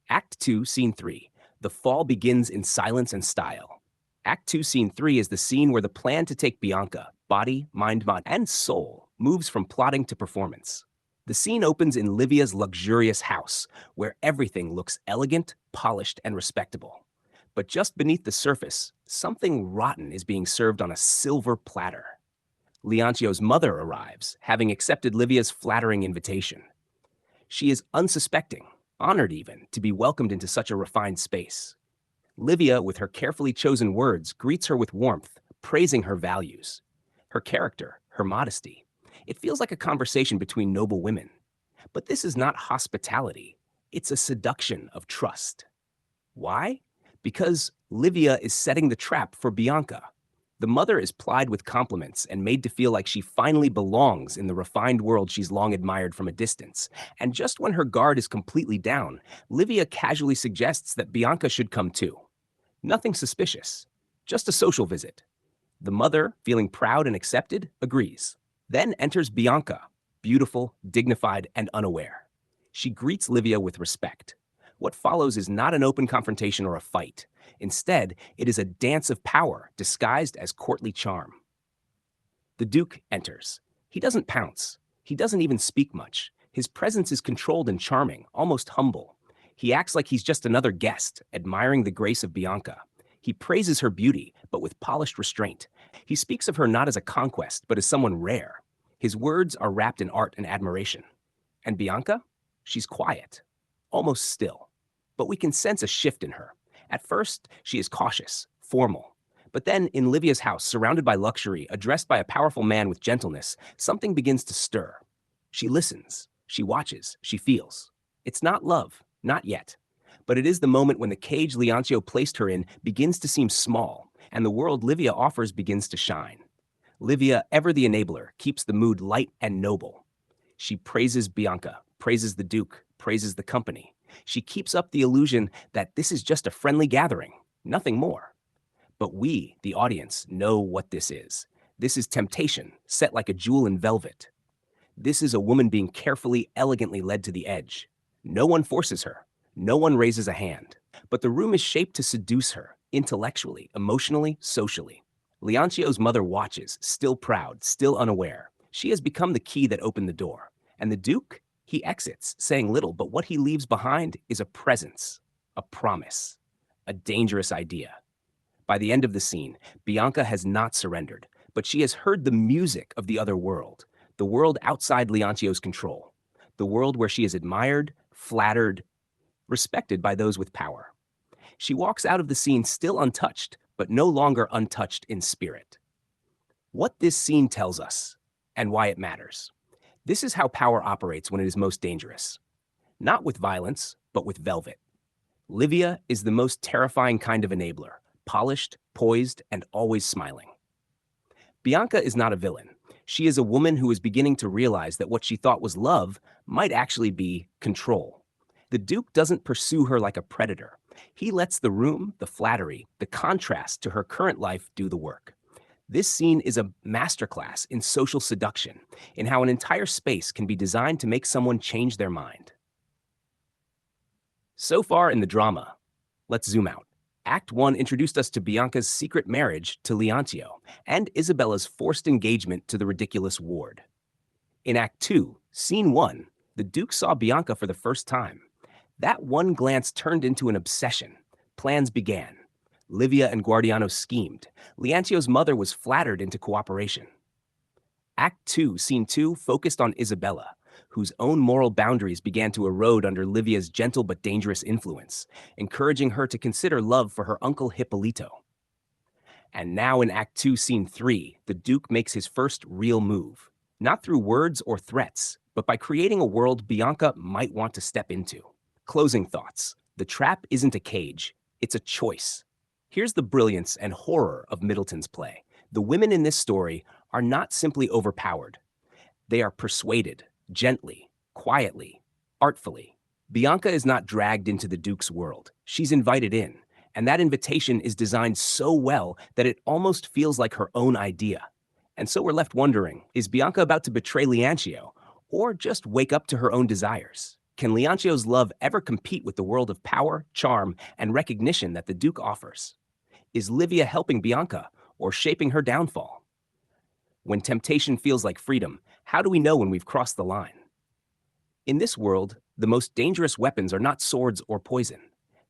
Act 2, Scene 3. The fall begins in silence and style. Act 2, Scene 3 is the scene where the plan to take Bianca, body, mind, and soul, moves from plotting to performance. The scene opens in Livia's luxurious house, where everything looks elegant, polished, and respectable. But just beneath the surface, something rotten is being served on a silver platter. Leontio's mother arrives, having accepted Livia's flattering invitation. She is unsuspecting, honored even, to be welcomed into such a refined space. Livia, with her carefully chosen words, greets her with warmth, praising her values, her character, her modesty. It feels like a conversation between noble women. But this is not hospitality. It's a seduction of trust. Why? Because Livia is setting the trap for Bianca. The mother is plied with compliments and made to feel like she finally belongs in the refined world she's long admired from a distance. And just when her guard is completely down, Livia casually suggests that Bianca should come too. Nothing suspicious, just a social visit. The mother, feeling proud and accepted, agrees. Then enters Bianca, beautiful, dignified, and unaware. She greets Livia with respect. What follows is not an open confrontation or a fight. Instead, it is a dance of power disguised as courtly charm. The Duke enters. He doesn't pounce. He doesn't even speak much. His presence is controlled and charming, almost humble. He acts like he's just another guest, admiring the grace of Bianca. He praises her beauty, but with polished restraint. He speaks of her not as a conquest, but as someone rare. His words are wrapped in art and admiration. And Bianca? She's quiet, almost still. But we can sense a shift in her. At first, she is cautious, formal. But then, in Livia's house, surrounded by luxury, addressed by a powerful man with gentleness, something begins to stir. She listens, she watches, she feels. It's not love, not yet. But it is the moment when the cage Leoncio placed her in begins to seem small, and the world Livia offers begins to shine. Livia, ever the enabler, keeps the mood light and noble. She praises Bianca, praises the Duke, praises the company. She keeps up the illusion that this is just a friendly gathering, nothing more. But we, the audience, know what this is. This is temptation, set like a jewel in velvet. This is a woman being carefully, elegantly led to the edge. No one forces her. No one raises a hand. But the room is shaped to seduce her, intellectually, emotionally, socially. Leoncio's mother watches, still proud, still unaware. She has become the key that opened the door. And the Duke? He exits, saying little, but what he leaves behind is a presence, a promise, a dangerous idea. By the end of the scene, Bianca has not surrendered, but she has heard the music of the other world, the world outside Leoncio's control, the world where she is admired, flattered, respected by those with power. She walks out of the scene still untouched, but no longer untouched in spirit. What this scene tells us, and why it matters. This is how power operates when it is most dangerous. Not with violence, but with velvet. Livia is the most terrifying kind of enabler, polished, poised, and always smiling. Bianca is not a villain. She is a woman who is beginning to realize that what she thought was love might actually be control. The Duke doesn't pursue her like a predator. He lets the room, the flattery, the contrast to her current life do the work. This scene is a masterclass in social seduction, in how an entire space can be designed to make someone change their mind. So far in the drama, let's zoom out. Act 1 introduced us to Bianca's secret marriage to Leoncio and Isabella's forced engagement to the ridiculous ward. In Act 2, Scene 1, the Duke saw Bianca for the first time. That one glance turned into an obsession. Plans began. Livia and Guardiano schemed. Leoncio's mother was flattered into cooperation. Act 2, Scene 2, focused on Isabella, whose own moral boundaries began to erode under Livia's gentle but dangerous influence, encouraging her to consider love for her uncle Hippolito. And now in Act 2, Scene 3, the Duke makes his first real move, not through words or threats, but by creating a world Bianca might want to step into. Closing thoughts. The trap isn't a cage, it's a choice. Here's the brilliance and horror of Middleton's play. The women in this story are not simply overpowered. They are persuaded, gently, quietly, artfully. Bianca is not dragged into the Duke's world. She's invited in, and that invitation is designed so well that it almost feels like her own idea. And so we're left wondering, is Bianca about to betray Leoncio, or just wake up to her own desires? Can Leoncio's love ever compete with the world of power, charm, and recognition that the Duke offers? Is Livia helping Bianca or shaping her downfall? When temptation feels like freedom, how do we know when we've crossed the line? In this world, the most dangerous weapons are not swords or poison.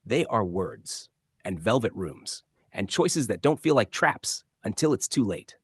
They are words, and velvet rooms, and choices that don't feel like traps until it's too late.